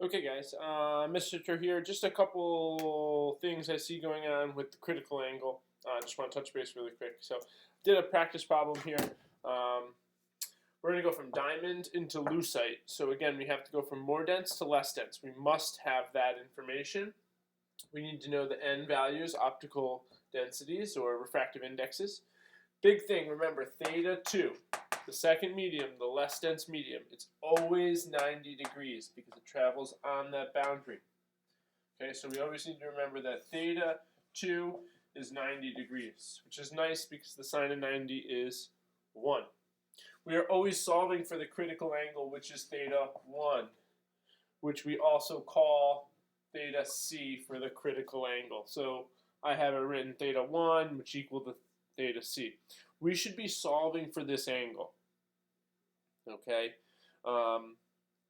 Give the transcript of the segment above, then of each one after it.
Okay, guys, Mr. Tur here. Just a couple things I see going on with the critical angle. I just want to touch base really quick. So, did a practice problem here. We're going to go from diamond into lucite. So, again, we have to go from more dense to less dense. We must have that information. We need to know the N values, optical densities, or refractive indexes. Big thing, remember, theta 2. The second medium, the less dense medium, it's always 90 degrees because it travels on that boundary. Okay, so we always need to remember that theta 2 is 90 degrees, which is nice because the sine of 90 is 1. We are always solving for the critical angle, which is theta 1, which we also call theta c for the critical angle. So I have it written theta 1, which equal to theta c. We should be solving for this angle. Okay,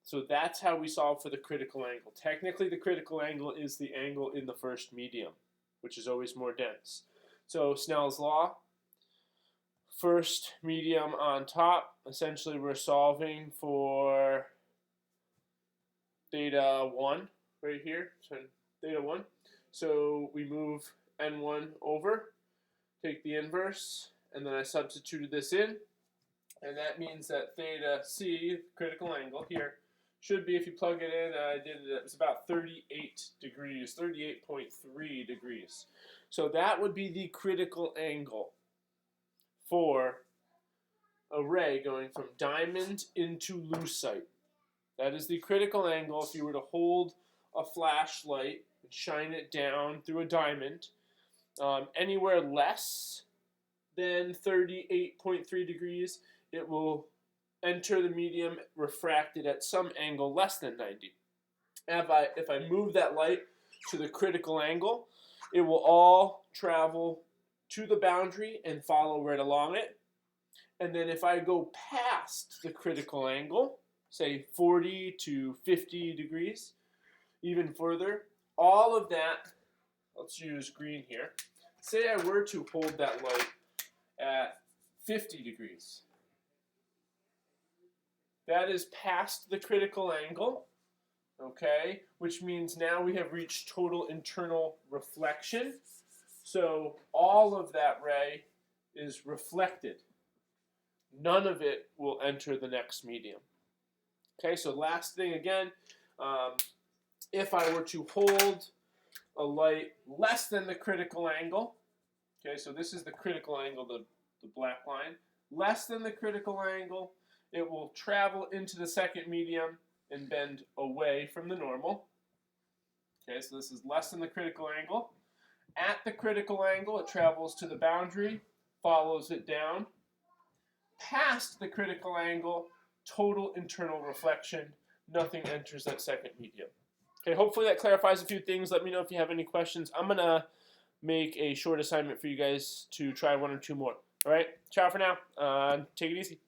so that's how we solve for the critical angle. Technically, the critical angle is the angle in the first medium, which is always more dense. So Snell's law, first medium on top. Essentially, we're solving for theta 1 right here. So theta 1. So we move n1 over, take the inverse, and then I substituted this in. And that means that theta c, critical angle here, should be, if you plug it in, it was about 38 degrees, 38.3 degrees. So that would be the critical angle for a ray going from diamond into lucite. That is the critical angle if you were to hold a flashlight and shine it down through a diamond. Anywhere less than 38.3 degrees, it will enter the medium refracted at some angle less than 90. If I move that light to the critical angle, it will all travel to the boundary and follow right along it. And then if I go past the critical angle, say 40 to 50 degrees, even further, all of that, let's use green here. Say I were to hold that light at 50 degrees. That is past the critical angle, okay, which means now we have reached total internal reflection. So all of that ray is reflected. None of it will enter the next medium. Okay, so last thing again, if I were to hold a light less than the critical angle, okay, so this is the critical angle, the black line, less than the critical angle, it will travel into the second medium and bend away from the normal. Okay, so this is less than the critical angle. At the critical angle, it travels to the boundary, follows it down. Past the critical angle, total internal reflection. Nothing enters that second medium. Okay, hopefully that clarifies a few things. Let me know if you have any questions. I'm going to make a short assignment for you guys to try one or two more. All right, ciao for now. Take it easy.